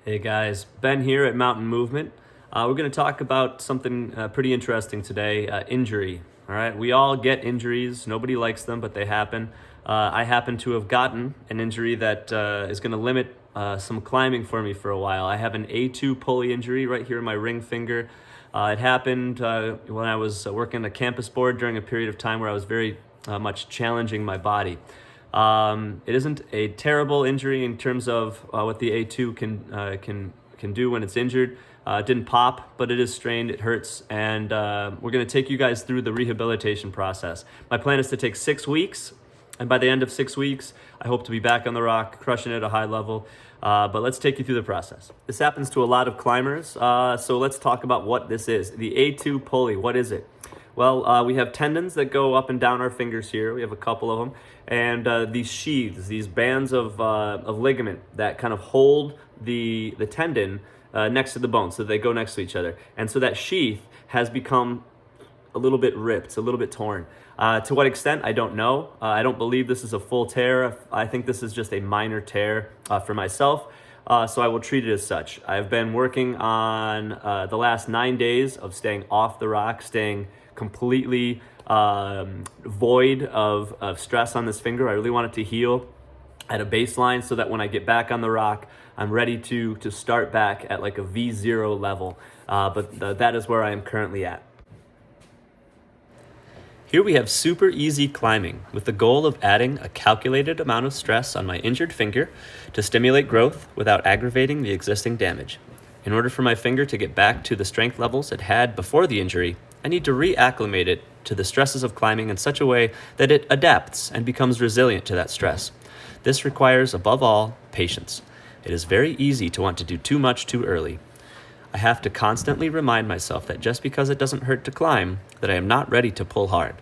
Hey guys, Ben here at Mountain Movement. We're going to talk about something pretty interesting today, injury. All right, we all get injuries. Nobody likes them, but they happen. I happen to have gotten an injury that is going to limit some climbing for me for a while. I have an A2 pulley injury right here in my ring finger. It happened when I was working a campus board during a period of time where I was very much challenging my body. It isn't a terrible injury in terms of what the A2 can do when it's injured. It didn't pop, but it is strained, it hurts, and we're going to take you guys through the rehabilitation process. My plan is to take 6 weeks, and by the end of 6 weeks, I hope to be back on the rock, crushing it at a high level. But let's take you through the process. This happens to a lot of climbers, so let's talk about what this is. The A2 pulley, what is it? Well, we have tendons that go up and down our fingers here. We have a couple of them. And these sheaths, these bands of ligament that kind of hold the tendon next to the bone, so they go next to each other. And so that sheath has become a little bit ripped, a little bit torn. To what extent, I don't know. I don't believe this is a full tear. I think this is just a minor tear for myself. So I will treat it as such. I've been working on the last 9 days of staying off the rock, staying completely void of stress on this finger. I really want it to heal at a baseline so that when I get back on the rock, I'm ready to start back at like a V0 level. But that is where I am currently at. Here we have super easy climbing with the goal of adding a calculated amount of stress on my injured finger to stimulate growth without aggravating the existing damage. In order for my finger to get back to the strength levels it had before the injury, I need to reacclimate it to the stresses of climbing in such a way that it adapts and becomes resilient to that stress. This requires, above all, patience. It is very easy to want to do too much too early. I have to constantly remind myself that just because it doesn't hurt to climb, that I am not ready to pull hard.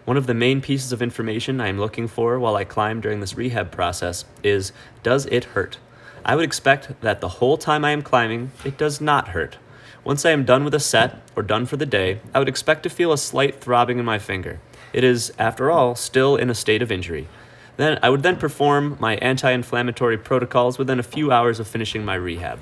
One of the main pieces of information I am looking for while I climb during this rehab process is, does it hurt? I would expect that the whole time I am climbing, it does not hurt. Once I am done with a set, or done for the day, I would expect to feel a slight throbbing in my finger. It is, after all, still in a state of injury. Then I would then perform my anti-inflammatory protocols within a few hours of finishing my rehab.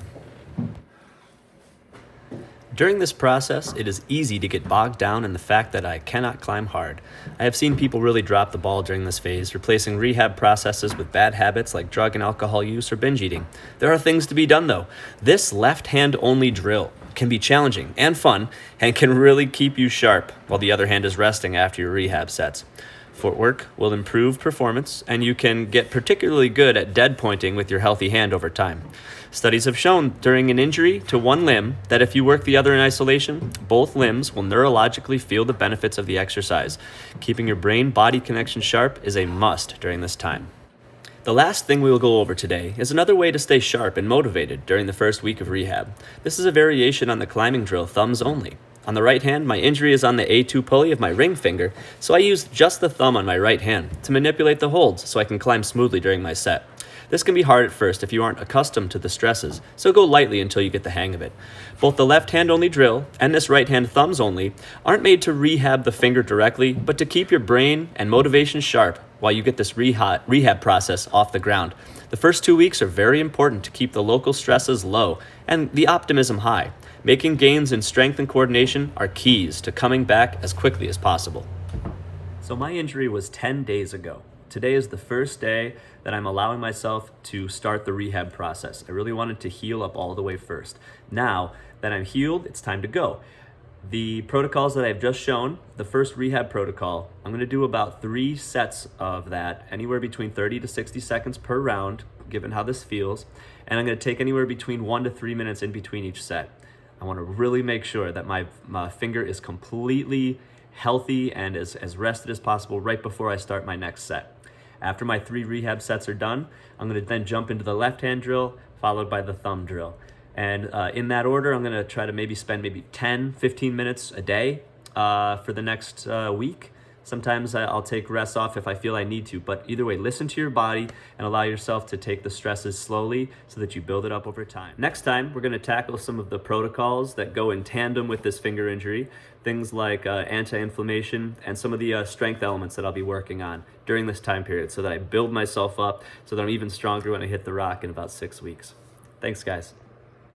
During this process, it is easy to get bogged down in the fact that I cannot climb hard. I have seen people really drop the ball during this phase, replacing rehab processes with bad habits like drug and alcohol use or binge eating. There are things to be done though. This left-hand only drill can be challenging and fun and can really keep you sharp while the other hand is resting after your rehab sets. Footwork will improve performance, and you can get particularly good at dead pointing with your healthy hand over time. Studies have shown during an injury to one limb that if you work the other in isolation, both limbs will neurologically feel the benefits of the exercise. Keeping your brain-body connection sharp is a must during this time. The last thing we will go over today is another way to stay sharp and motivated during the first week of rehab. This is a variation on the climbing drill thumbs only. On the right hand, my injury is on the A2 pulley of my ring finger, so I use just the thumb on my right hand to manipulate the holds so I can climb smoothly during my set. This can be hard at first if you aren't accustomed to the stresses, so go lightly until you get the hang of it. Both the left hand only drill and this right hand thumbs only aren't made to rehab the finger directly, but to keep your brain and motivation sharp while you get this rehab process off the ground. The first 2 weeks are very important to keep the local stresses low and the optimism high. Making gains in strength and coordination are keys to coming back as quickly as possible. So my injury was 10 days ago. Today is the first day that I'm allowing myself to start the rehab process. I really wanted to heal up all the way first. Now that I'm healed, it's time to go. The protocols that I've just shown, the first rehab protocol, I'm going to do about 3 sets of that, anywhere between 30 to 60 seconds per round, given how this feels. And I'm going to take anywhere between 1 to 3 minutes in between each set. I want to really make sure that my finger is completely healthy and as rested as possible right before I start my next set. After my 3 rehab sets are done, I'm going to then jump into the left-hand drill, followed by the thumb drill. And in that order, I'm going to try to spend 10, 15 minutes a day for the next week. Sometimes I'll take rests off if I feel I need to, but either way, listen to your body and allow yourself to take the stresses slowly so that you build it up over time. Next time, we're going to tackle some of the protocols that go in tandem with this finger injury, things like anti-inflammation and some of the strength elements that I'll be working on during this time period so that I build myself up so that I'm even stronger when I hit the rock in about 6 weeks. Thanks, guys.